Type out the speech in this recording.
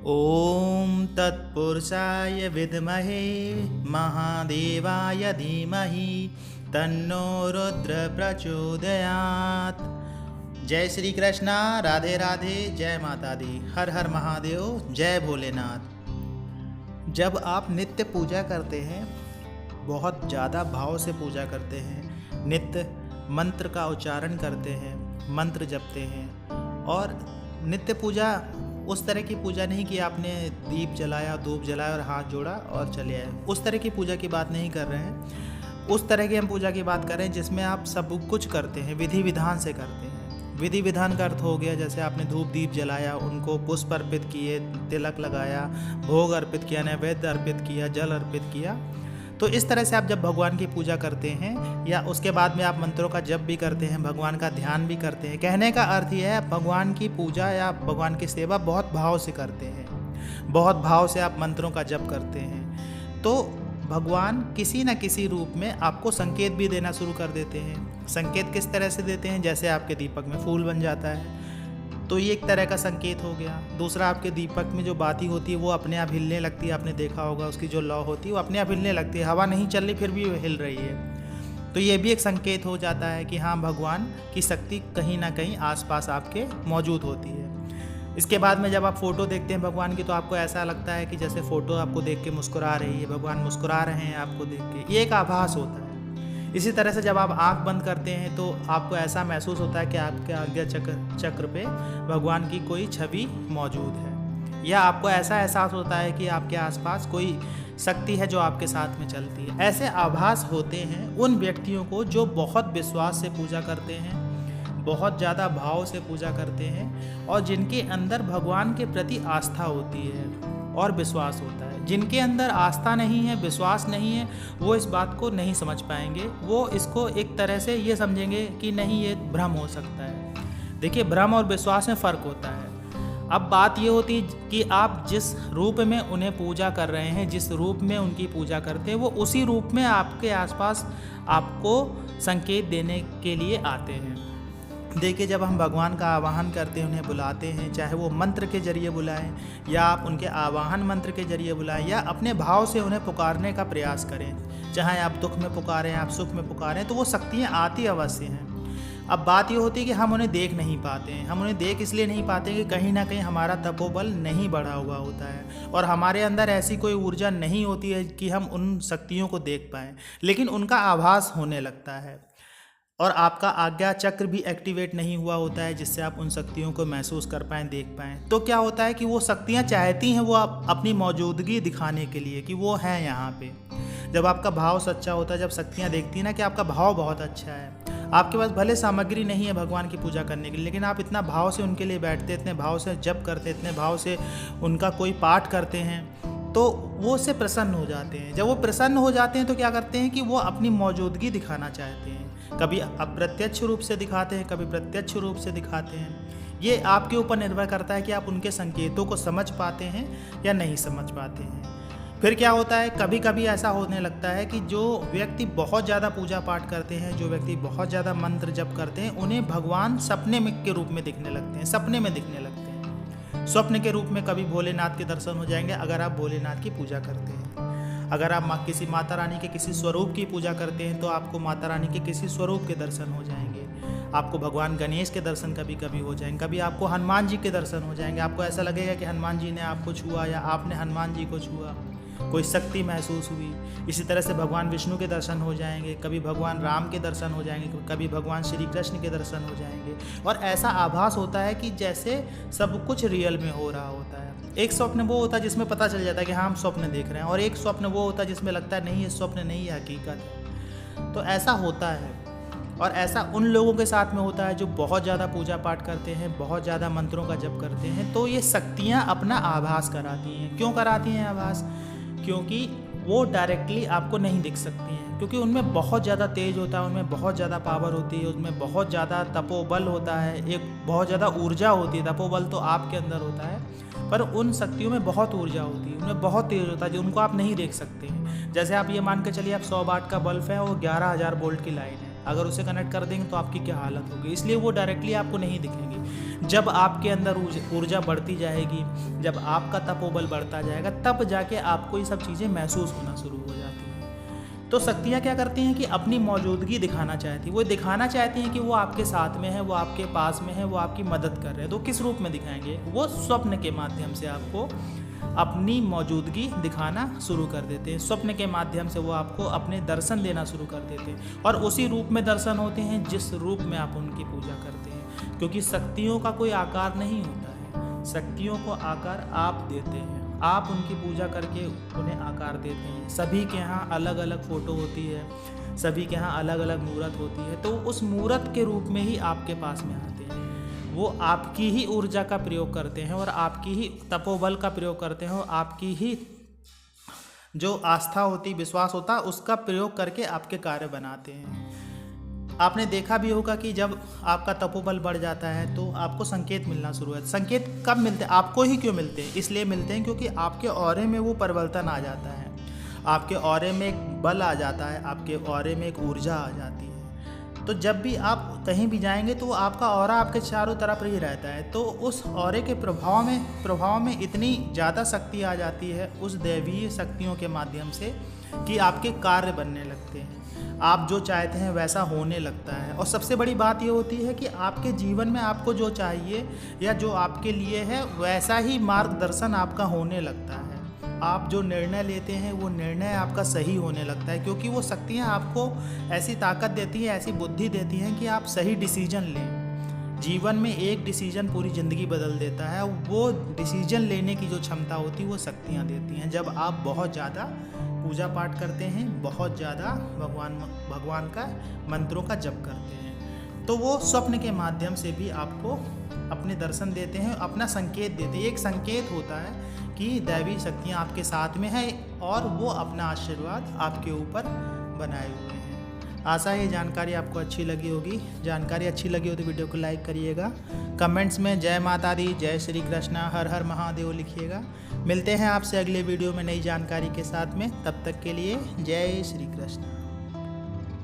ॐ तत्पुरुषाय विद्महे महादेवाय धीमहि तन्नो रुद्र प्रचोदयात्। जय श्री कृष्णा, राधे राधे, जय माता दी, हर हर महादेव, जय भोलेनाथ। जब आप नित्य पूजा करते हैं, बहुत ज़्यादा भाव से पूजा करते हैं, नित्य मंत्र का उच्चारण करते हैं, मंत्र जपते हैं, और नित्य पूजा उस तरह की पूजा नहीं कि आपने दीप जलाया, धूप जलाया और हाथ जोड़ा और चले आए, उस तरह की पूजा की बात नहीं कर रहे हैं। उस तरह की हम पूजा की बात कर रहे हैं जिसमें आप सब कुछ करते हैं, विधि विधान से करते हैं। विधि विधान का अर्थ हो गया जैसे आपने धूप दीप जलाया, उनको पुष्प अर्पित किए, तिलक लगाया, भोग अर्पित किया, नैवेद्य अर्पित किया, जल अर्पित किया। तो इस तरह से आप जब भगवान की पूजा करते हैं या उसके बाद में आप मंत्रों का जप भी करते हैं, भगवान का ध्यान भी करते हैं। कहने का अर्थ यह है भगवान की पूजा या भगवान की सेवा बहुत भाव से करते हैं, बहुत भाव से आप मंत्रों का जप करते हैं, तो भगवान किसी न किसी रूप में आपको संकेत भी देना शुरू कर देते हैं। संकेत किस तरह से देते हैं? जैसे आपके दीपक में फूल बन जाता है तो ये एक तरह का संकेत हो गया। दूसरा, आपके दीपक में जो बाती होती है वो अपने आप हिलने लगती है, आपने देखा होगा, उसकी जो लौ होती है वो अपने आप हिलने लगती है, हवा नहीं चल रही फिर भी वो हिल रही है। तो ये भी एक संकेत हो जाता है कि हाँ, भगवान की शक्ति कहीं ना कहीं आसपास आपके मौजूद होती है। इसके बाद में जब आप फ़ोटो देखते हैं भगवान की तो आपको ऐसा लगता है कि जैसे फ़ोटो आपको देख के मुस्कुरा रही है, भगवान मुस्कुरा रहे हैं आपको देख के, ये एक आभास होता है। इसी तरह से जब आप आंख बंद करते हैं तो आपको ऐसा महसूस होता है कि आपके आज्ञा चक्र पे भगवान की कोई छवि मौजूद है, या आपको ऐसा एहसास होता है कि आपके आसपास कोई शक्ति है जो आपके साथ में चलती है। ऐसे आभास होते हैं उन व्यक्तियों को जो बहुत विश्वास से पूजा करते हैं, बहुत ज़्यादा भाव से पूजा करते हैं, और जिनके अंदर भगवान के प्रति आस्था होती है और विश्वास होता है। जिनके अंदर आस्था नहीं है, विश्वास नहीं है, वो इस बात को नहीं समझ पाएंगे। वो इसको एक तरह से ये समझेंगे कि नहीं, ये भ्रम हो सकता है। देखिए, भ्रम और विश्वास में फ़र्क होता है। अब बात ये होती है कि आप जिस रूप में उन्हें पूजा कर रहे हैं, जिस रूप में उनकी पूजा करते हैं, वो उसी रूप में आपके आसपास आपको संकेत देने के लिए आते हैं। देखिए, जब हम भगवान का आवाहन करते हैं, उन्हें बुलाते हैं, चाहे वो मंत्र के जरिए बुलाएं या आप उनके आवाहन मंत्र के जरिए बुलाएं या अपने भाव से उन्हें पुकारने का प्रयास करें, चाहे आप दुख में पुकारें, आप सुख में पुकारें, तो वो शक्तियाँ आती अवश्य हैं। अब बात ये होती है कि हम उन्हें देख नहीं पाते हैं। हम उन्हें देख इसलिए नहीं पाते कि कहीं ना कहीं हमारा तपोबल नहीं बढ़ा हुआ होता है और हमारे अंदर ऐसी कोई ऊर्जा नहीं होती है कि हम उन शक्तियों को देख पाएँ, लेकिन उनका आभास होने लगता है और आपका आज्ञा चक्र भी एक्टिवेट नहीं हुआ होता है जिससे आप उन शक्तियों को महसूस कर पाएँ, देख पाएँ। तो क्या होता है कि वो शक्तियाँ चाहती हैं वो अपनी मौजूदगी दिखाने के लिए कि वो हैं यहाँ पे। जब आपका भाव सच्चा होता है, जब शक्तियाँ देखती हैं ना कि आपका भाव बहुत अच्छा है, आपके पास भले सामग्री नहीं है भगवान की पूजा करने के लिए, लेकिन आप इतना भाव से उनके लिए बैठते, इतने भाव से जप करते, इतने भाव से उनका कोई पाठ करते हैं, तो वो उससे प्रसन्न हो जाते हैं। जब वो प्रसन्न हो जाते हैं तो क्या करते हैं कि वो अपनी मौजूदगी दिखाना चाहते हैं। कभी अप्रत्यक्ष रूप से दिखाते हैं, कभी प्रत्यक्ष रूप से दिखाते हैं। ये आपके ऊपर निर्भर करता है कि आप उनके संकेतों को समझ पाते हैं या नहीं समझ पाते हैं। फिर क्या होता है, कभी कभी ऐसा होने लगता है कि जो व्यक्ति बहुत ज़्यादा पूजा पाठ करते हैं, जो व्यक्ति बहुत ज़्यादा मंत्र जप करते हैं, उन्हें भगवान सपने में के रूप में दिखने लगते हैं, सपने में दिखने लगते हैं। स्वप्न के रूप में कभी भोलेनाथ के दर्शन हो जाएंगे अगर आप भोलेनाथ की पूजा करते हैं। अगर आप किसी माता रानी के किसी स्वरूप की पूजा करते हैं तो आपको माता रानी के किसी स्वरूप के दर्शन हो जाएंगे। आपको भगवान गणेश के दर्शन कभी कभी हो जाएंगे, कभी आपको हनुमान जी के दर्शन हो जाएंगे। आपको ऐसा लगेगा कि हनुमान जी ने आपको छुआ या आपने हनुमान जी को छुआ, कोई शक्ति महसूस हुई। इसी तरह से भगवान विष्णु के दर्शन हो जाएंगे, कभी भगवान राम के दर्शन हो जाएंगे, कभी भगवान श्री कृष्ण के दर्शन हो जाएंगे। और ऐसा आभास होता है कि जैसे सब कुछ रियल में हो रहा होता है। एक स्वप्न वो होता है जिसमें पता चल जाता है कि हाँ, हम स्वप्न देख रहे हैं, और एक स्वप्न वो होता है जिसमें लगता है नहीं, ये स्वप्न नहीं, ये हकीकत है। तो ऐसा होता है, और ऐसा उन लोगों के साथ में होता है जो बहुत ज़्यादा पूजा पाठ करते हैं, बहुत ज़्यादा मंत्रों का जप करते हैं। तो ये शक्तियाँ अपना आभास कराती हैं। क्यों कराती हैं आभास? क्योंकि वो डायरेक्टली आपको नहीं दिख सकती हैं, क्योंकि उनमें बहुत ज़्यादा तेज होता है, उनमें बहुत ज़्यादा पावर होती है, उसमें बहुत ज़्यादा तपोबल होता है, एक बहुत ज़्यादा ऊर्जा होती है। तपोबल तो आपके अंदर होता है, पर उन शक्तियों में बहुत ऊर्जा होती है, उनमें बहुत तेज होता है, जो उनको आप नहीं देख सकते हैं। जैसे आप ये मान के चलिए, आप 100 वाट का बल्ब है, वो 11,000 वोल्ट की लाइन है, अगर उसे कनेक्ट कर देंगे तो आपकी क्या हालत होगी। इसलिए वो डायरेक्टली आपको नहीं दिखेंगी। जब आपके अंदर ऊर्जा बढ़ती जाएगी, जब आपका तपोबल बढ़ता जाएगा, तब जाके आपको ये सब चीज़ें महसूस होना शुरू हो जाती हैं। तो शक्तियाँ क्या करती हैं कि अपनी मौजूदगी दिखाना चाहती हैं, वो दिखाना चाहती हैं कि वो आपके साथ में है, वो आपके पास में है, वो आपकी मदद कर रहे हैं। तो किस रूप में दिखाएंगे? वो स्वप्न के माध्यम से आपको अपनी मौजूदगी दिखाना शुरू कर देते हैं। स्वप्न के माध्यम से वो आपको अपने दर्शन देना शुरू कर देते हैं, और उसी रूप में दर्शन होते हैं जिस रूप में आप उनकी पूजा करते हैं। क्योंकि शक्तियों का कोई आकार नहीं होता है, शक्तियों को आकार आप देते हैं। आप उनकी पूजा करके उन्हें आकार देते हैं। सभी के यहाँ अलग अलग फ़ोटो होती है, सभी के यहाँ अलग अलग मूर्त होती है, तो उस मूर्त के रूप में ही आपके पास में आते हैं। वो आपकी ही ऊर्जा का प्रयोग करते हैं और आपकी ही तपोबल का प्रयोग करते हैं, और आपकी ही जो आस्था होती, विश्वास होता, उसका प्रयोग करके आपके कार्य बनाते हैं। आपने देखा भी होगा कि जब आपका तपोबल बढ़ जाता है तो आपको संकेत मिलना शुरू है। संकेत कब मिलते हैं? आपको ही क्यों मिलते हैं? इसलिए मिलते हैं क्योंकि आपके ऑरे में वो परिवर्तन आ जाता है, आपके ऑरे में एक बल आ जाता है, आपके ऑरे में एक ऊर्जा आ जाती है। तो जब भी आप कहीं भी जाएंगे तो आपका ऑरा आपके चारों तरफ ही रहता है। तो उस ऑरे के प्रभाव में इतनी ज़्यादा शक्ति आ जाती है उस दैवीय शक्तियों के माध्यम से कि आपके कार्य बनने लगते हैं, आप जो चाहते हैं वैसा होने लगता है। और सबसे बड़ी बात ये होती है कि आपके जीवन में आपको जो चाहिए या जो आपके लिए है वैसा ही मार्गदर्शन आपका होने लगता है। आप जो निर्णय लेते हैं वो निर्णय आपका सही होने लगता है, क्योंकि वो शक्तियाँ आपको ऐसी ताकत देती हैं, ऐसी बुद्धि देती हैं कि आप सही डिसीजन लें। जीवन में एक डिसीजन पूरी ज़िंदगी बदल देता है। वो डिसीजन लेने की जो क्षमता होती है वो शक्तियाँ देती हैं जब आप बहुत ज़्यादा पूजा पाठ करते हैं, बहुत ज़्यादा भगवान का मंत्रों का जप करते हैं। तो वो स्वप्न के माध्यम से भी आपको अपने दर्शन देते हैं, अपना संकेत देते हैं। एक संकेत होता है कि दैवी शक्तियाँ आपके साथ में हैं और वो अपना आशीर्वाद आपके ऊपर बनाए हुए हैं। आशा है ये जानकारी आपको अच्छी लगी होगी। जानकारी अच्छी लगी हो तो वीडियो को लाइक करिएगा, कमेंट्स में जय माता दी, जय श्री कृष्णा, हर हर महादेव लिखिएगा। मिलते हैं आपसे अगले वीडियो में नई जानकारी के साथ में, तब तक के लिए जय श्री कृष्ण।